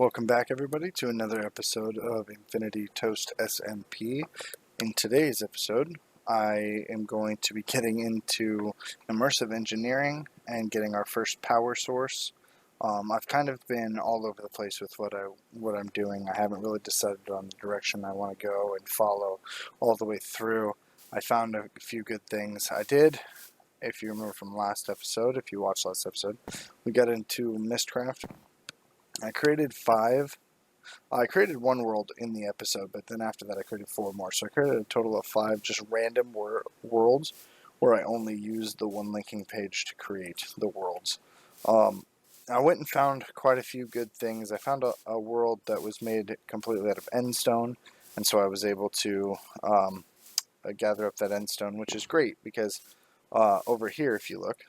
Welcome back, everybody, to another episode of Infinity Toast SMP. In today's episode, I am going to be getting into immersive engineering and getting our first power source. I've kind of been all over the place with what I'm doing. I haven't really decided on the direction I want to go and follow all the way through. I found a few good things. I did, if you remember from last episode, if you watched last episode, we got into Mistcraft. I created one world in the episode, but then after that I created 4 more. So I created a total of 5 just random worlds where I only used the one linking page to create the worlds. I went and found quite a few good things. I found a world that was made completely out of endstone, and so I was able to gather up that endstone, which is great because over here, if you look,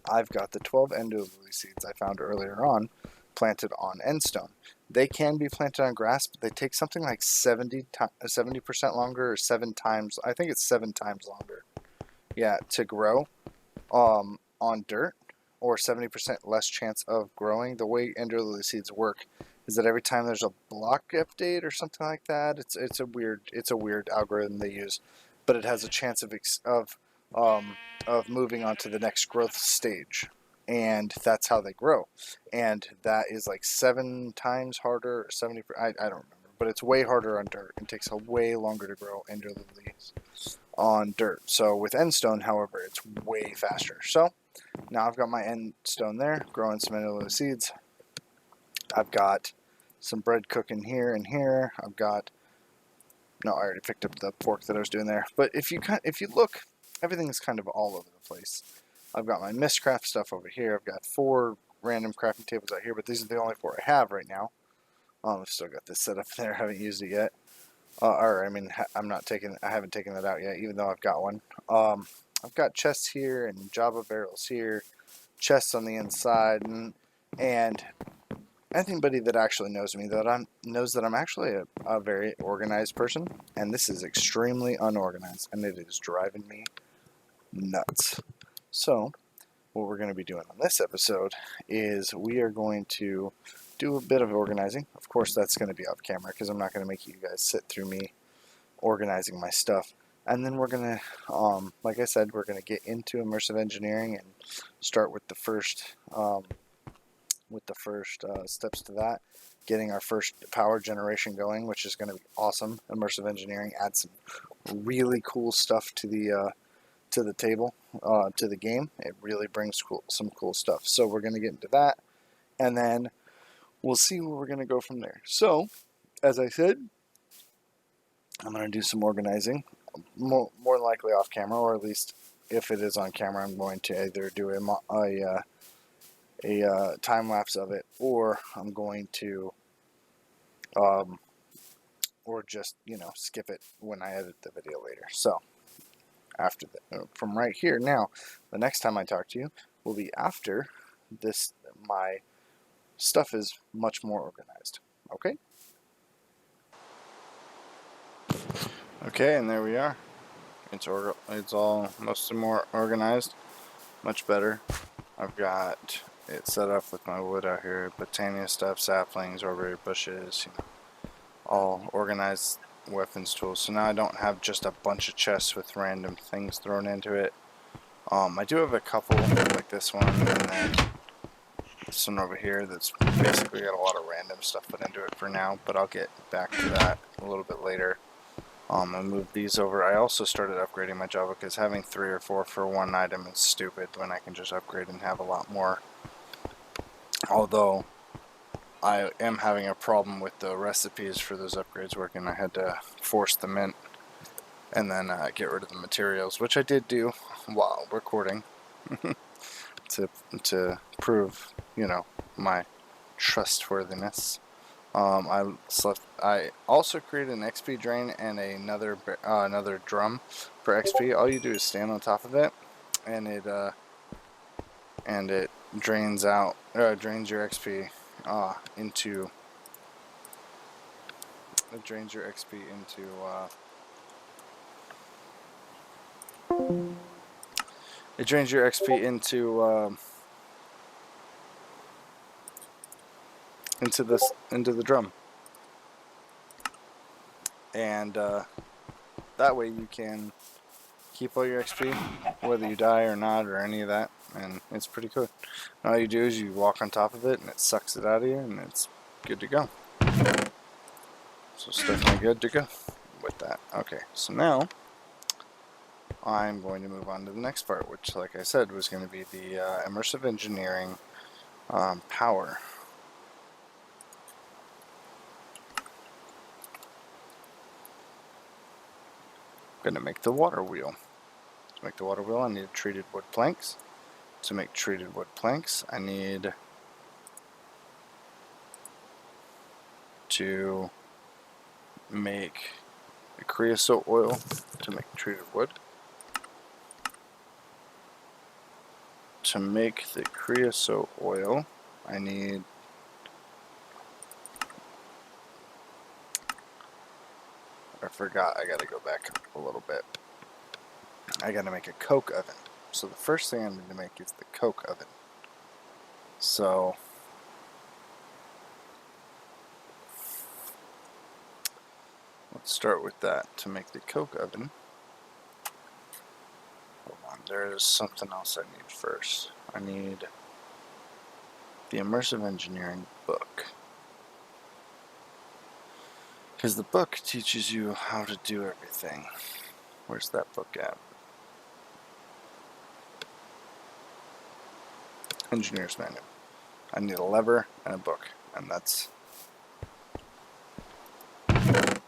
I've got the 12 ender lily seeds I found earlier on planted on endstone. They can be planted on grass, but they take something like 70% longer, or 7 times, I think it's 7 times longer, to grow on dirt, or 70% less chance of growing. The way ender lily seeds work is that every time there's a block update or something like that, it's a weird algorithm they use, but it has a chance of moving on to the next growth stage, and that's how they grow. And that is like 7 times harder, 70. I don't remember, but it's way harder on dirt and takes a way longer to grow ender lilies on dirt. So with endstone, however, it's way faster. So now I've got my endstone there, growing some ender lily seeds. I've got some bread cooking here and here. I already picked up the pork that I was doing there. But if you look, everything's kind of all over the place. I've got my Mistcraft stuff over here. I've got 4 random crafting tables out here, but these are the only 4 I have right now. I've still got this set up there. I haven't used it yet. I haven't taken that out yet, even though I've got one. I've got chests here and Java barrels here, chests on the inside, and anybody that actually knows me knows that I'm actually a very organized person, and this is extremely unorganized, and it is driving me nuts. So what we're going to be doing on this episode is we are going to do a bit of organizing. Of course, that's going to be off camera because I'm not going to make you guys sit through me organizing my stuff. And then we're going to, like I said, we're going to get into immersive engineering and start with the first steps to that, getting our first power generation going, which is going to be awesome. Immersive engineering adds some really cool stuff to the table, to the game. It really brings some cool stuff. So we're going to get into that, and then we'll see where we're going to go from there. So, as I said, I'm going to do some organizing, more than likely off camera, or at least if it is on camera, I'm going to either do a time lapse of it, or I'm going to or just skip it when I edit the video later. So after from right here, now the next time I talk to you will be after this, my stuff is much more organized. Okay, and there we are. It's all mostly more organized, much better. I've got it set up with my wood out here, botania stuff, saplings, orberry bushes, all organized weapons tools. So now I don't have just a bunch of chests with random things thrown into it. I do have a couple like this one, and then this one over here that's basically got a lot of random stuff put into it for now, but I'll get back to that a little bit later. I moved these over. I also started upgrading my Java because having 3 or 4 for one item is stupid when I can just upgrade and have a lot more. Although I am having a problem with the recipes for those upgrades working. I had to force them in and then get rid of the materials, which I did do while recording to prove, my trustworthiness. I also created an XP drain and another drum for XP. All you do is stand on top of it, and it drains your XP into. It drains your XP into. It drains your XP into into the drum, and that way you can keep all your XP, whether you die or not, or any of that, and it's pretty cool. And all you do is you walk on top of it, and it sucks it out of you, and it's good to go. So it's definitely good to go with that. Okay, so now I'm going to move on to the next part, which, like I said, was going to be the immersive engineering power. I'm going to make the water wheel. To make the water wheel, I need treated wood planks. To make treated wood planks, I need to make the creosote oil to make treated wood. To make the creosote oil, I need I forgot, I gotta go back a little bit. I gotta make a coke oven. So the first thing I'm going to make is the coke oven. So let's start with that. To make the coke oven, hold on, there's something else I need first. I need the Immersive Engineering book, because the book teaches you how to do everything. Where's that book at? Engineer's Manual. I need a lever and a book, and that's a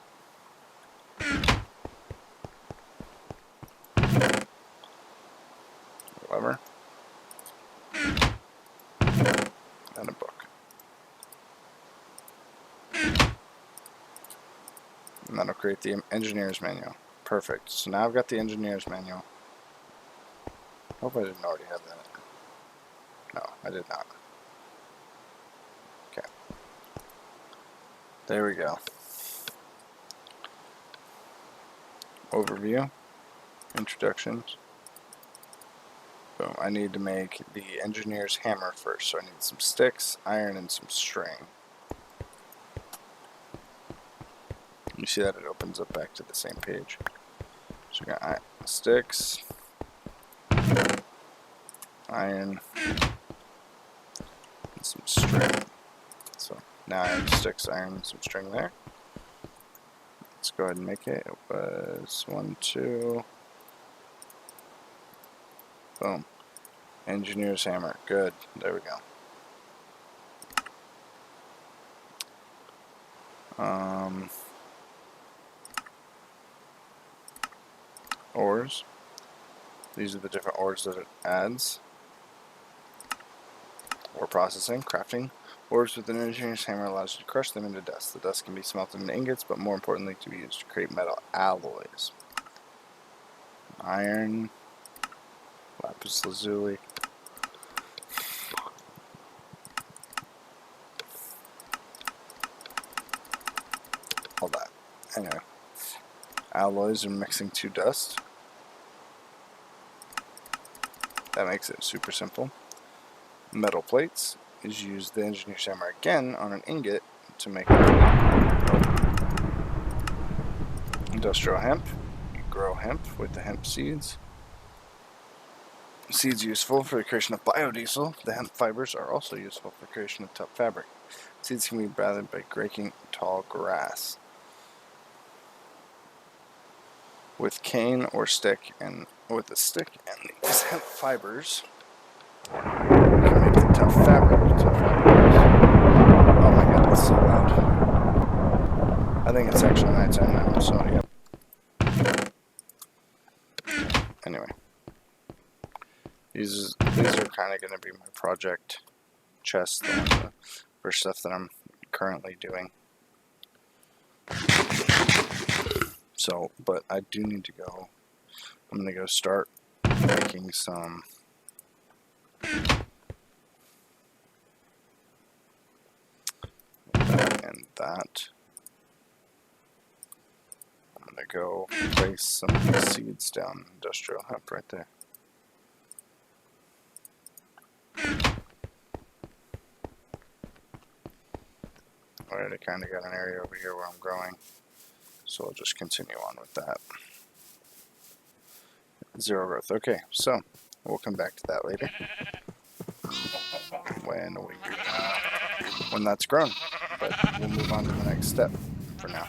lever and a book. And that'll create the Engineer's Manual. Perfect. So now I've got the Engineer's Manual. Hope I didn't already have that. No, I did not. Okay. There we go. Overview. Introductions. Boom. I need to make the engineer's hammer first. So I need some sticks, iron, and some string. You see that it opens up back to the same page. So we got sticks, iron, and some string. So now I have sticks, iron, and some string there. Let's go ahead and make it. It was 1, 2. Boom. Engineer's hammer. Good. There we go. Ores. These are the different ores that it adds. Ore processing, crafting. Ores with an engineer's hammer allows you to crush them into dust. The dust can be smelted into ingots, but more importantly, to be used to create metal alloys. Iron, lapis lazuli. All that. Anyway, alloys are mixing to dust. That makes it super simple. Metal plates is use the engineer's hammer again on an ingot to make industrial hemp. You grow hemp with the hemp seeds. Seeds useful for the creation of biodiesel. The hemp fibers are also useful for the creation of tough fabric. Seeds can be gathered by breaking tall grass. With cane or stick, and with a stick and these hemp fibers, you can make the tough fabric. Oh my god, it's so loud. I think it's actually nighttime now, so yep. Anyway, these are kind of going to be my project chest for stuff that I'm currently doing. So, but I do need to go. I'm going to go start making some that and that. I'm going to go place some of these seeds down. Industrial hemp right there. already kind of got an area over here where I'm growing, so I'll just continue on with that. 0 growth. Okay, so we'll come back to that later when that's grown, but we'll move on to the next step for now.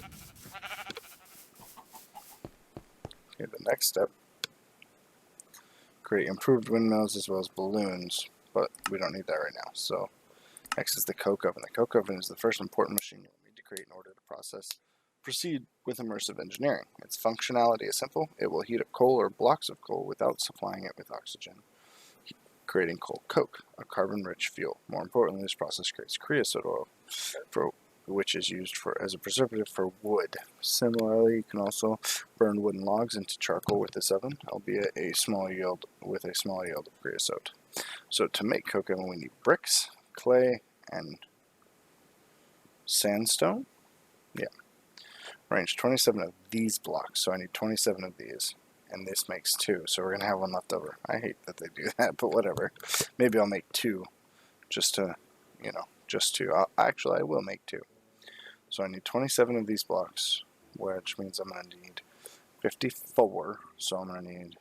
Okay, the next step, create improved windmills as well as balloons, but we don't need that right now. So next is the coke oven. The coke oven is the first important machine you will need to create in order to proceed with immersive engineering. Its functionality is simple. It will heat up coal or blocks of coal without supplying it with oxygen, creating coal coke, a carbon-rich fuel. More importantly, this process creates creosote oil, which is used as a preservative for wood. Similarly, you can also burn wooden logs into charcoal with this oven, albeit a small yield of creosote. So to make coke oven, we need bricks, clay, and sandstone. Yeah. Range 27 of these blocks, so I need 27 of these. And this makes 2, so we're going to have 1 left over. I hate that they do that, but whatever. Maybe I'll make 2, just to, just 2. Actually, I will make 2. So I need 27 of these blocks, which means I'm going to need 54, so I'm going to need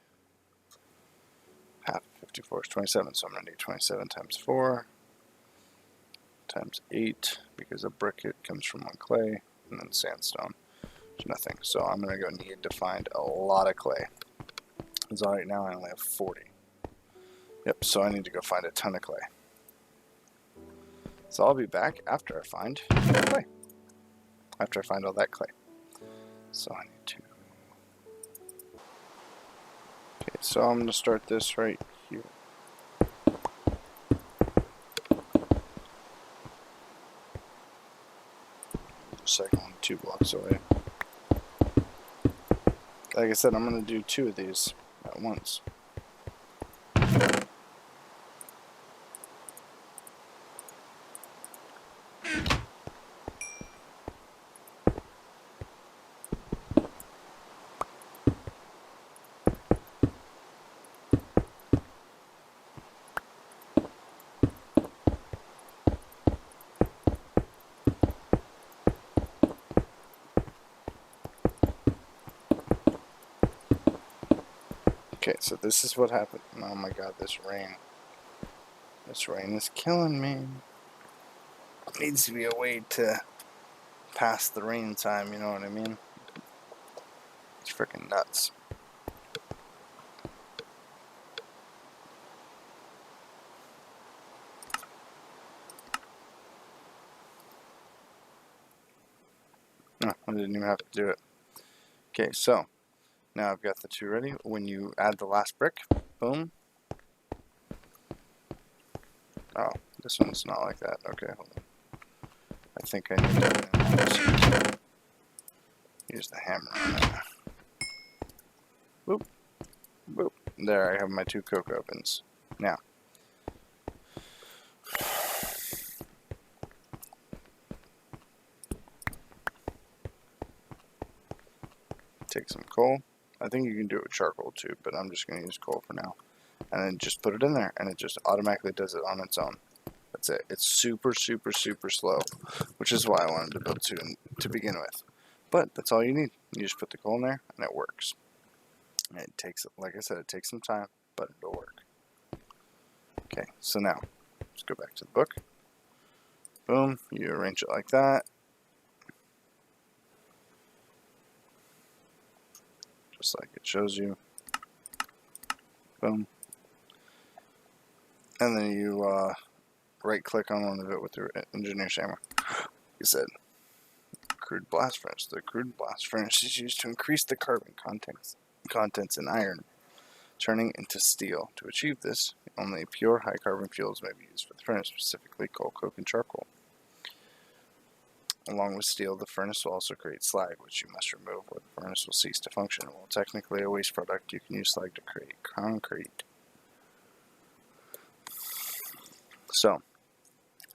half of 54 is 27, so I'm going to need 27 times 4 times 8, because a brick comes from 1 clay, and then sandstone. Nothing. So I'm going to go need to find a lot of clay. Because right now I only have 40. Yep, so I need to go find a ton of clay. So I'll be back after I find clay. After I find all that clay. So I need to... Okay, so I'm going to start this right here. Second one 2 blocks away. Like I said, I'm going to do 2 of these at once. Okay, so this is what happened. Oh my god, this rain. This rain is killing me. Needs to be a way to pass the rain time, you know what I mean? It's freaking nuts. No, I didn't even have to do it. Okay, so now I've got the 2 ready. When you add the last brick, boom. Oh, this one's not like that. Okay, hold on. I think I need to use the hammer on it. Boop, boop. There, I have my 2 coke ovens. Now, take some coal. I think you can do it with charcoal too, but I'm just going to use coal for now. And then just put it in there, and it just automatically does it on its own. That's it. It's super, super, super slow, which is why I wanted to build 2 to begin with. But that's all you need. You just put the coal in there, and it works. And it takes, like I said, it takes some time, but it'll work. Okay, so now, let's go back to the book. Boom, you arrange it like that. Just like it shows you. Boom. And then you right click on one of it with your engineer's hammer. You said crude blast furnace. The crude blast furnace is used to increase the carbon contents in iron, turning into steel. To achieve this, only pure high carbon fuels may be used for the furnace, specifically coal, coke, and charcoal. Along with steel, the furnace will also create slag, which you must remove or the furnace will cease to function. While technically a waste product, you can use slag to create concrete. So,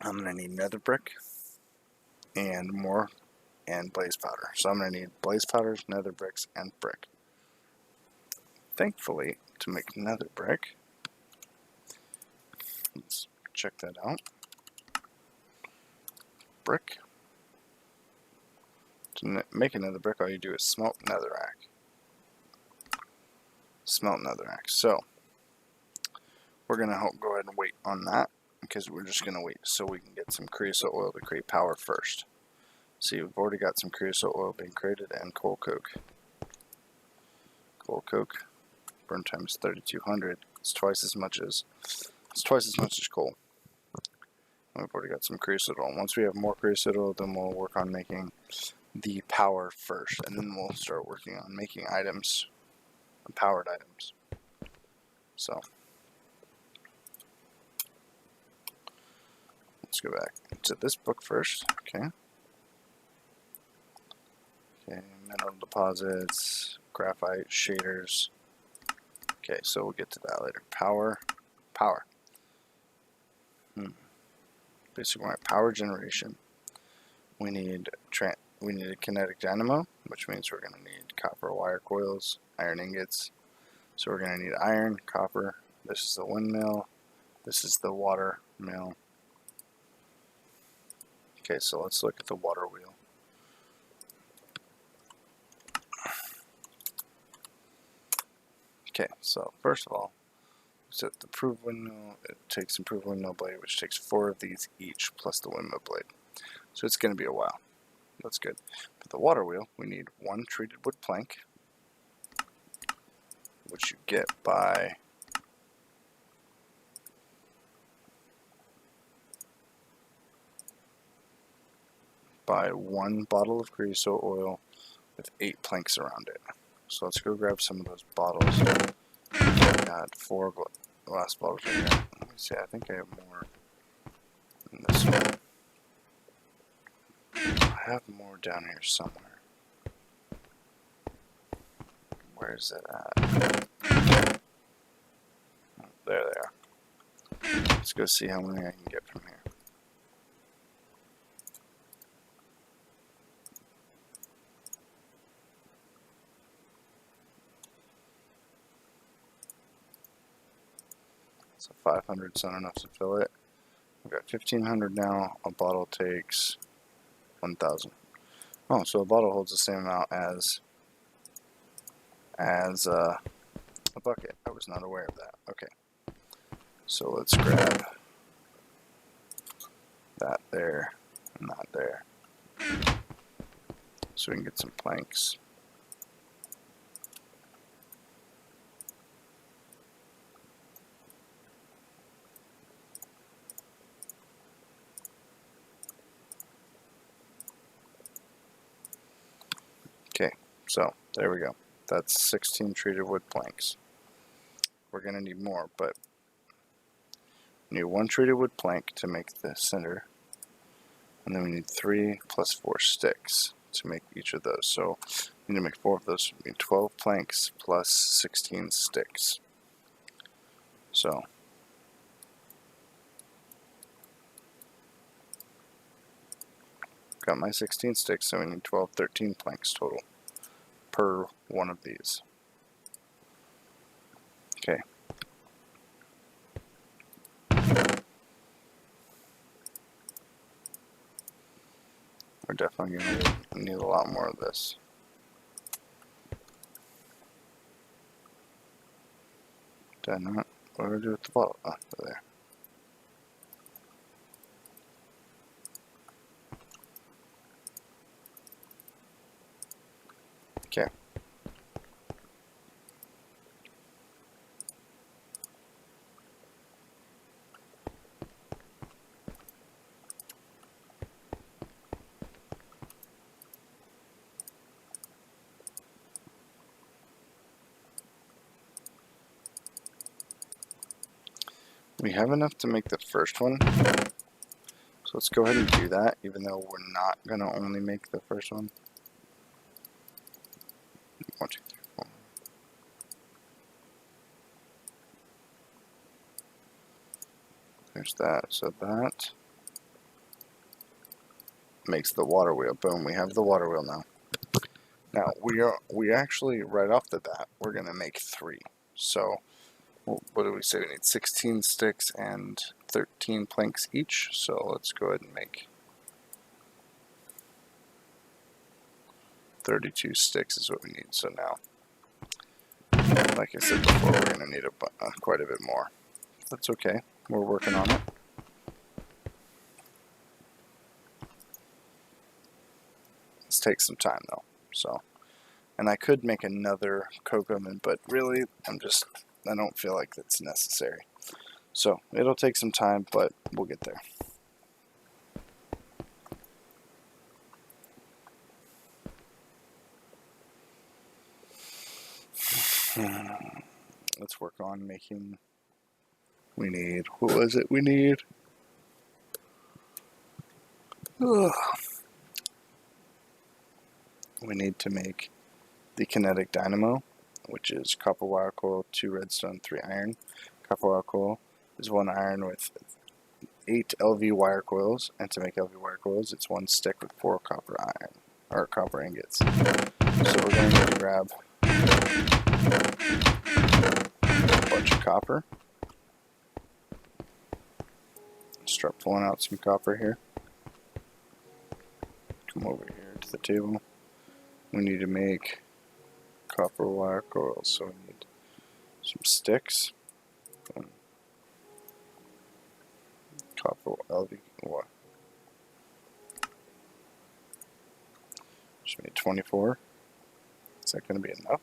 I'm going to need nether brick and more and blaze powder. So I'm going to need blaze powders, nether bricks, and brick. Thankfully, to make nether brick, let's check that out. Brick, To make another brick, all you do is smelt netherrack. Smelt netherrack. So we're gonna go ahead and wait on that because we're just gonna wait so we can get some creosote oil to create power first. See, we've already got some creosote oil being created and coal coke. Coal coke, burn time is 3,200. It's twice as much as coal. And we've already got some creosote oil. Once we have more creosote oil, then we'll work on making the power first, and then we'll start working on making items, powered items. So let's go back to this book first. Okay, mineral deposits, graphite, shaders. Okay, so we'll get to that later. Power. Basically, power generation. We need a kinetic dynamo, which means we're going to need copper wire coils, iron ingots. So we're going to need iron, copper. This is the windmill. This is the water mill. Okay, so let's look at the water wheel. Okay, so first of all, set the improved windmill. It takes improved windmill blade, which takes 4 of these each, plus the windmill blade. So it's going to be a while. That's good. For the water wheel, we need 1 treated wood plank, which you get by one bottle of creosote oil with 8 planks around it. So let's go grab some of those bottles. I got 4 glass bottles right here. Let me see, I think I have more in this one. I have more down here somewhere. Where is it at? Oh, there they are. Let's go see how many I can get from here. So 500 is not enough to fill it. We've got 1,500 now. A bottle takes 1,000. Oh, so a bottle holds the same amount as a bucket. I was not aware of that. Okay. So let's grab that there and that there. So we can get some planks. Okay, so there we go. That's 16 treated wood planks. We're going to need more, but we need 1 treated wood plank to make the center. And then we need 3 plus 4 sticks to make each of those. So we need to make 4 of those. We need 12 planks plus 16 sticks. So got my 16 sticks, so we need 12, 13 planks total per one of these. Okay. We're definitely going to need a lot more of this. Did I not? What do I do with the bottle? Oh, there. Okay. We have enough to make the first one. So let's go ahead and do that, even though we're not going to only make the first one. 1, 2, 3, 4. There's that. So that makes the water wheel. Boom, we have the water wheel now. Now we actually right off the bat we're going to make 3. So what do we say? We need 16 sticks and 13 planks each. So let's go ahead and make 32 sticks is what we need. So now, like I said before, we're going to need quite a bit more. That's okay. We're working on it. This takes some time though. So, and I could make another coke oven, but really, I don't feel like that's necessary. So it'll take some time, but we'll get there. Let's work on making. We need. What was it? We need. Ugh. We need to make the kinetic dynamo, which is copper wire coil, 2 redstone, 3 iron. Copper wire coil is 1 iron with 8 LV wire coils, and to make LV wire coils, it's 1 stick with 4 copper iron or copper ingots. So we're going to need to grab a bunch of copper. Start pulling out some copper here. Come over here to the table. We need to make copper wire coils, so we need some sticks. Copper LV wire. Should be 24. Is that going to be enough?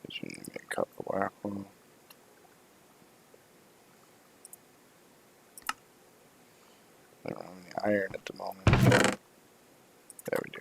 Because we need to make copper wire coil. I don't have any iron at the moment. There we do.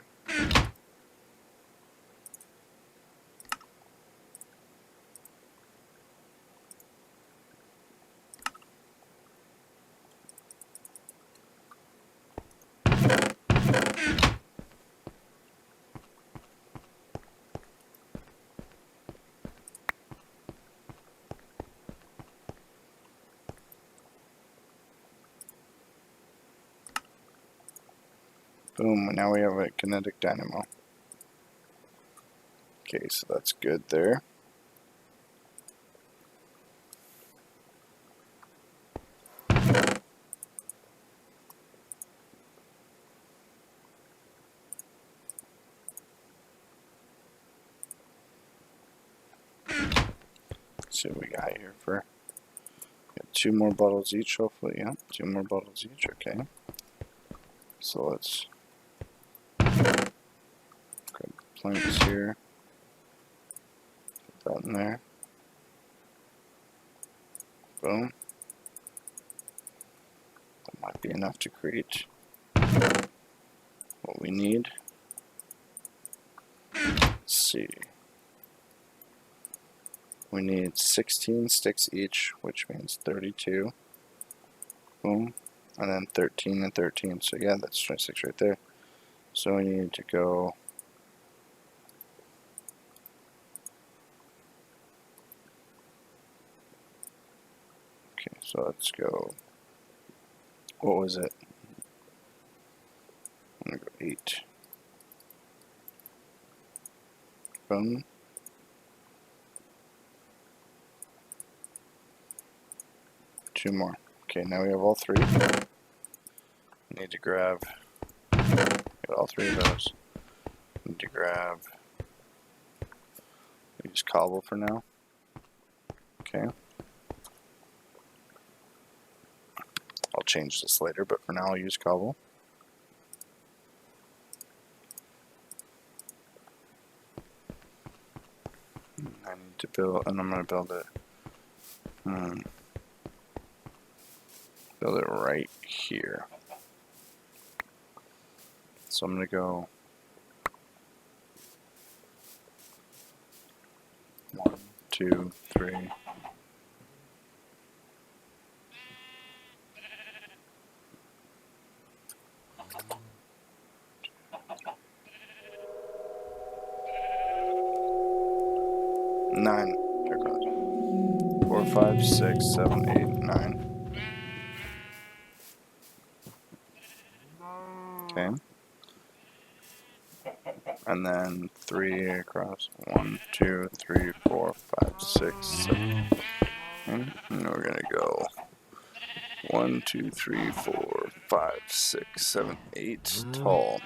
Boom, now we have a kinetic dynamo. Okay, so that's good there. Let's see what we got here for. Got 2 more bottles each, hopefully. Yeah, 2 more bottles each, okay. So let's grab planks here. Put that in there. Boom. That might be enough to create what we need. Let's see. We need 16 sticks each, which means 32. Boom. And then 13 and 13. So yeah, that's 26 right there. So we need to go. Okay, so let's go. What was it? I'm gonna go 8. Boom. Two more. Okay, now we have all 3. Need to grab. Get all 3 of those. Need to grab. Use cobble for now. Okay. I'll change this later, but for now I'll use cobble. I need to build, and I'm going to build it. Build it right here. So I'm going to go 1, 2, 3. Nine. 4, 5, 6, 7, 8, 9. Okay. And then 3 across. 1, 2, 3, 4, 5, 6, 7. Okay. And we're gonna go 1, 2, 3, 4, 5, 6, 7, 8 tall.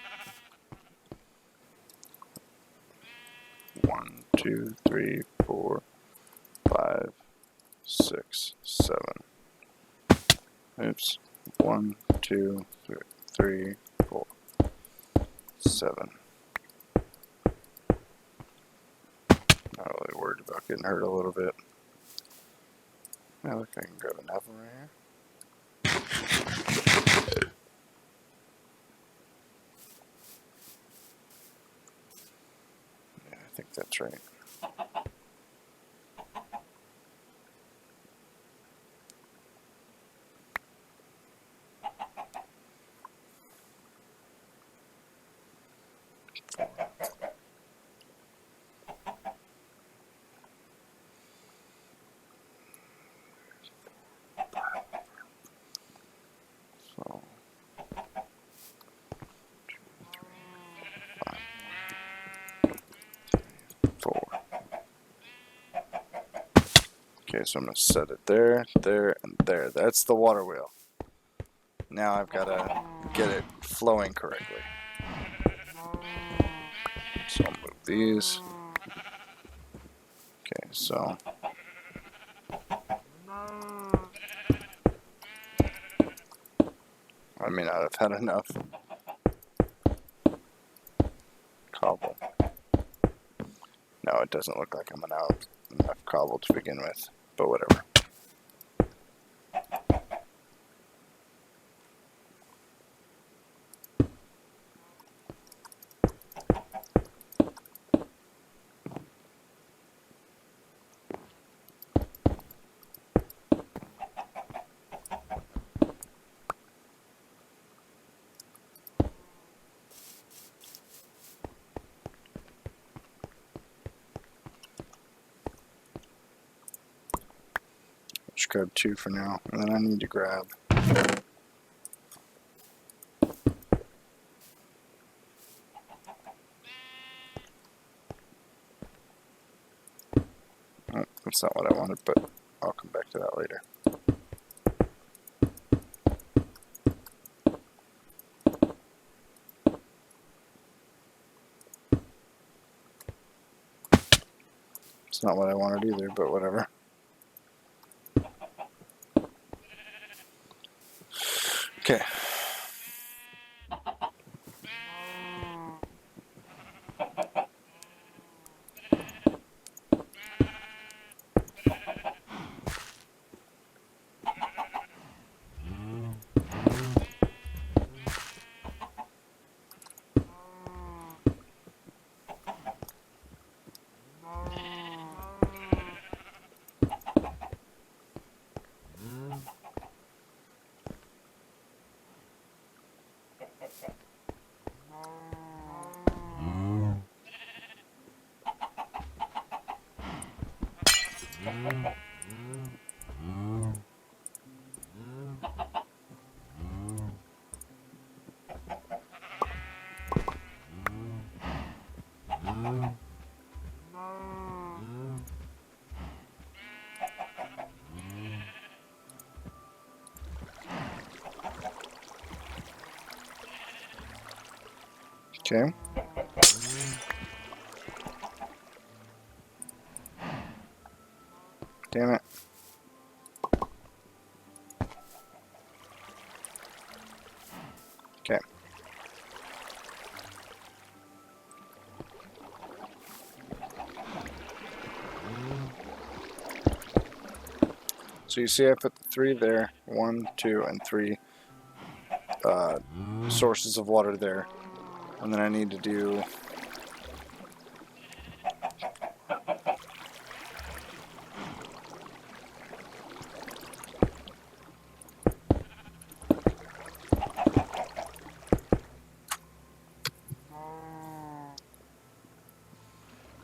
2, 3, 4, 5, 6, 7. Oops. 1, 2, 3, 4, 7. Not really worried about getting hurt a little bit. Now look, I can grab an apple right here. Yeah, I think that's right. So 4. Okay, so I'm going to set it there, there, and there. That's the water wheel. Now I've got to get it flowing correctly. So I'll move these. Okay, so I may not have had enough cobble. No, it doesn't look like I'm going to have enough cobble to begin with, but whatever. Just grab 2 for now, and then I need to grab oh, that's not what I wanted, but I'll come back to that later. It's not what I wanted either, but whatever. Okay. Okay. Damn it. Okay. So you see I put the 3 there, 1, 2, and 3 sources of water there. And then I need to do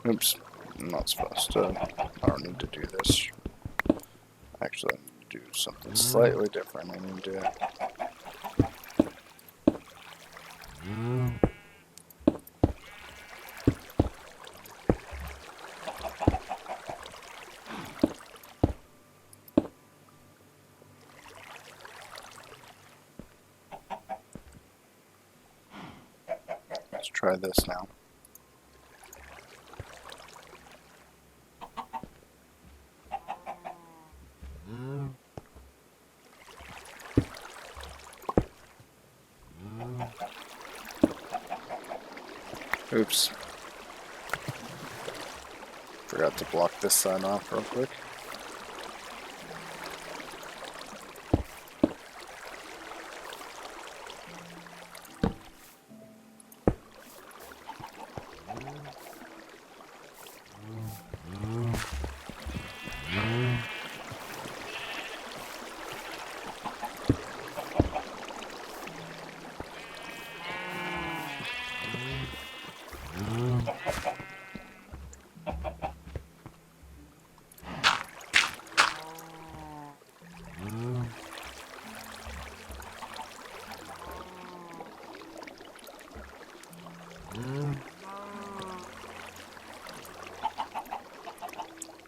oops, I'm not supposed to. I don't need to do this. Actually, I need to do something slightly different. I need to let's try this now. Oops. Forgot to block this side off real quick.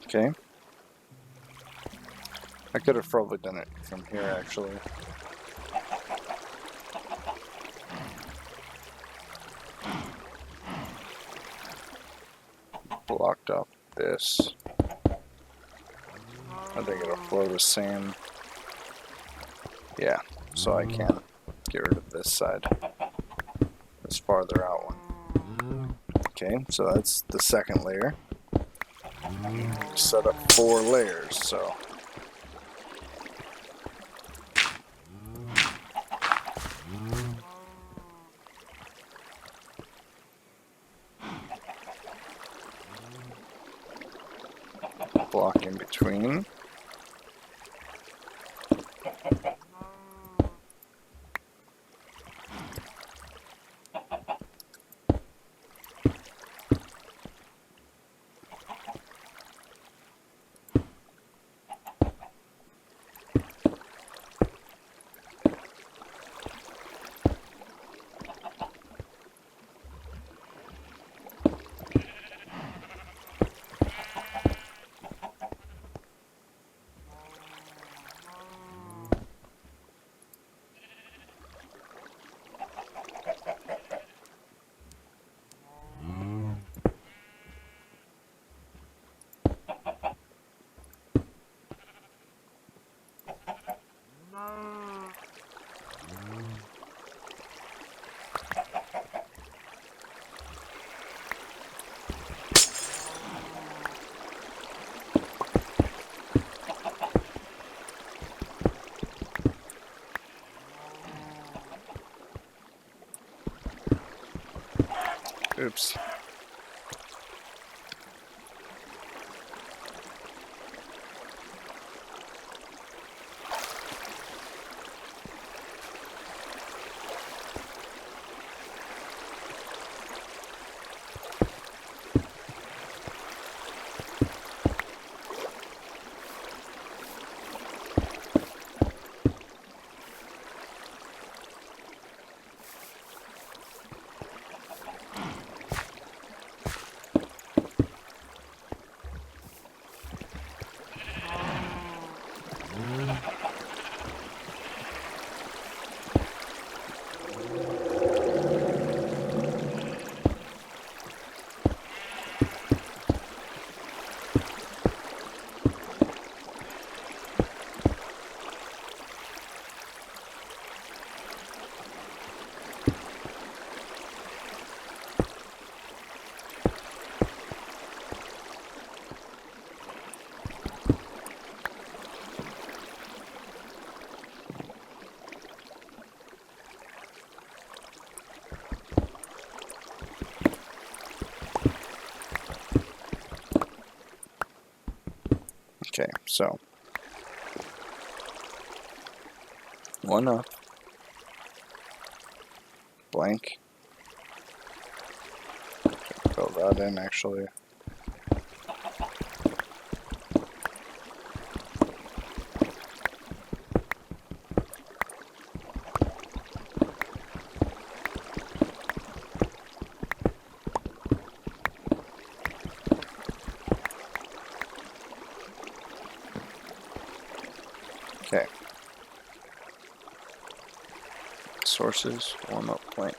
Okay. I could have probably done it from here, actually. Blocked off this. I think it'll flow the same. Yeah, so I can get rid of this side. This farther out one. Okay, so that's the second layer. Set up 4 layers, so. Block in between. Oops. Okay, so 1 up, blank, fill that in actually. Okay. Sources, 1 up, blank.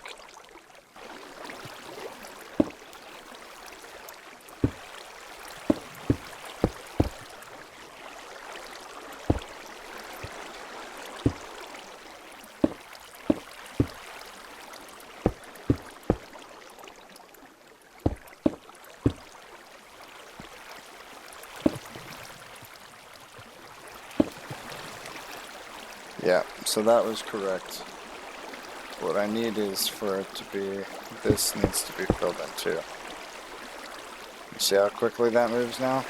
Yeah, so that was correct. What I need is for it to be, this needs to be filled in too. You see how quickly that moves now?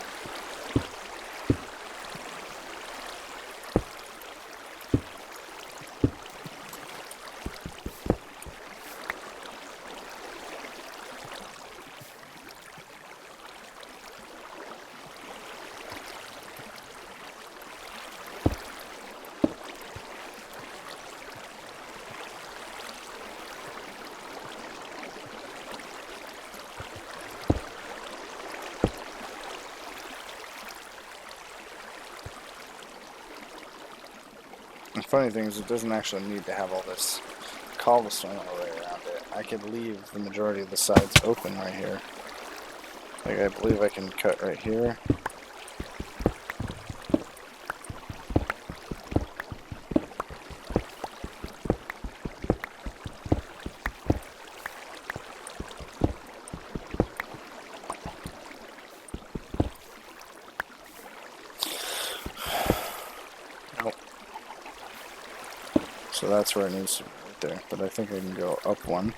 The funny thing is it doesn't actually need to have all this cobblestone all the way around it. I could leave the majority of the sides open right here. Like I believe I can cut right here. Nope. So that's where it needs to be right there. But I think I can go up one.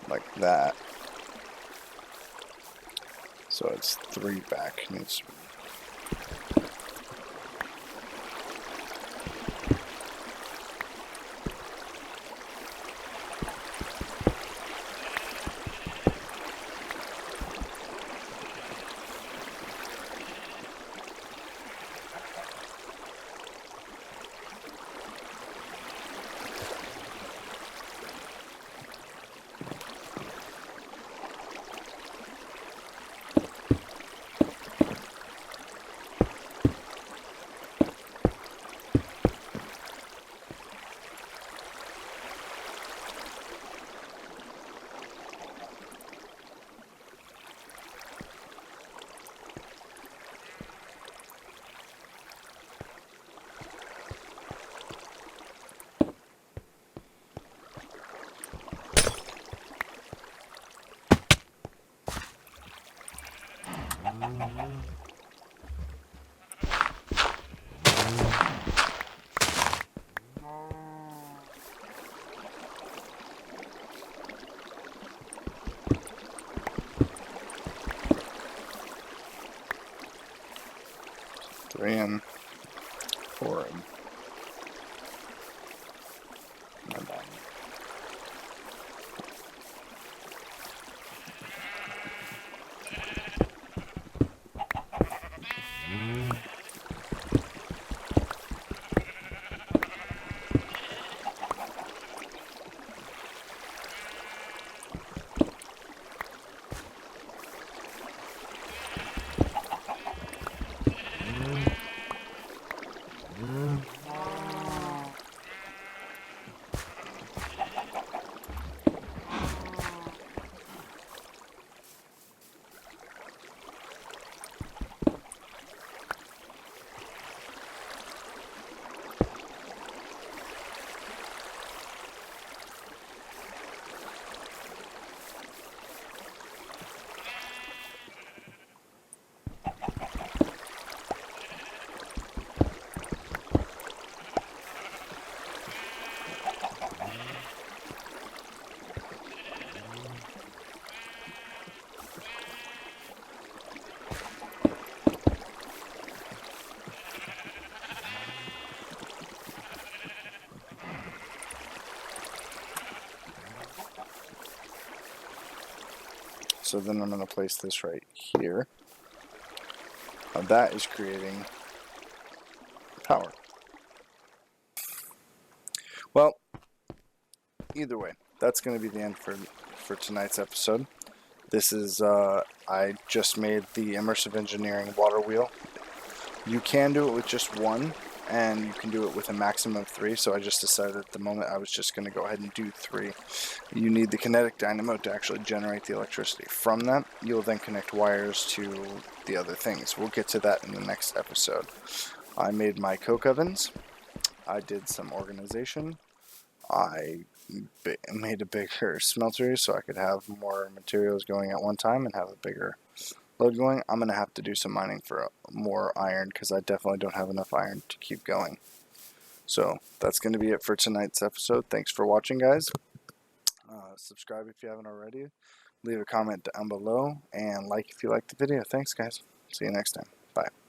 Like that. So it's 3 back. Needs to be. Three in, 4 in. And then so then I'm going to place this right here. Now that is creating power. Well, either way, that's going to be the end for tonight's episode. This is, I just made the Immersive Engineering Water Wheel. You can do it with just one, and you can do it with a maximum of 3, so I just decided at the moment I was just going to go ahead and do 3. You need the kinetic dynamo to actually generate the electricity from that. You'll then connect wires to the other things. We'll get to that in the next episode. I made my coke ovens. I did some organization. I made a bigger smeltery so I could have more materials going at one time and have a bigger load going, I'm going to have to do some mining for more iron, because I definitely don't have enough iron to keep going. So that's going to be it for tonight's episode. Thanks for watching, guys. Subscribe if you haven't already. Leave a comment down below, and like if you liked the video. Thanks, guys. See you next time. Bye.